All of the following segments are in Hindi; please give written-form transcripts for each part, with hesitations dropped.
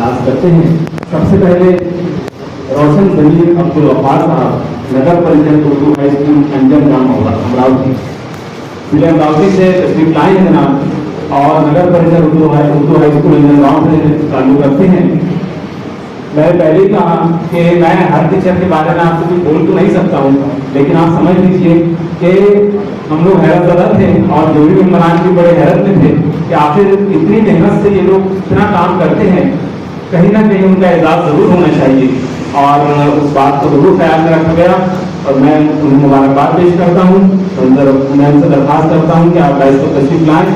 इजलास करते हैं। सबसे पहले रोशन जमीर अब्दुल वफार साहब, नगर परिषद उर्दू हाई स्कूल अंजन गांव अमरावती, जिले अमरावती से तशरीफ लाए हैं जनाब और नगर परिषद उर्दू हाई स्कूल अंजन गांव से ताल्लुक रखते हैं। मैंने पहले ही कहा कि मैं हर टीचर के बारे में आपको कुछ बोल तो नहीं सकता हूँ, लेकिन आप समझ लीजिए कि हम लोग हैरत ज़दा थे और जो भी मेहमान भी बड़े हैरत में थे कि आखिर इतनी मेहनत से ये लोग इतना काम करते हैं, कहीं ना कहीं उनका एजाज़ ज़रूर होना चाहिए और उस बात को ज़रूर ख्याल में रखा गया और मैं उन्हें मुबारकबाद पेश करता हूँ। मैं उनसे दरख्वास्त करता हूँ कि आप बैच को तशरीफ लाएँ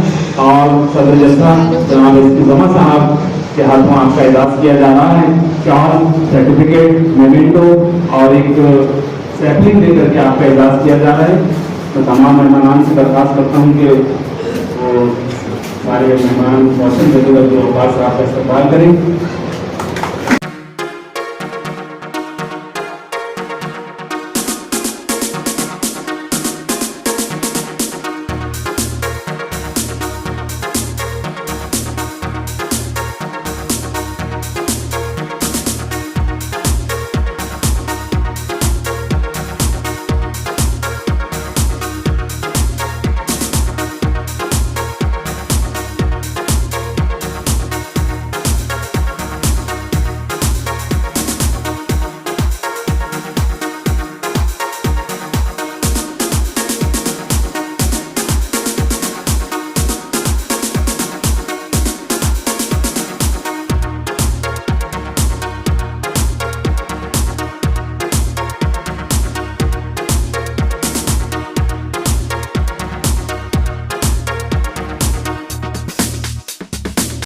और सदर जलसा जनाब इस्तिज़ामा साहब के हाथों आपका एजाज़ किया जा रहा है। शॉल, सर्टिफिकेट, मेमेंटो और एक सैपलिंग देकर के आपका एजाज़ किया जा रहा है। तो तमाम मेहमान से दरख्वास्त करता हूँ कि वो हमारे मेहमान रोशन जमीर अब्दुल वफार साहब का इस्तेमाल करें।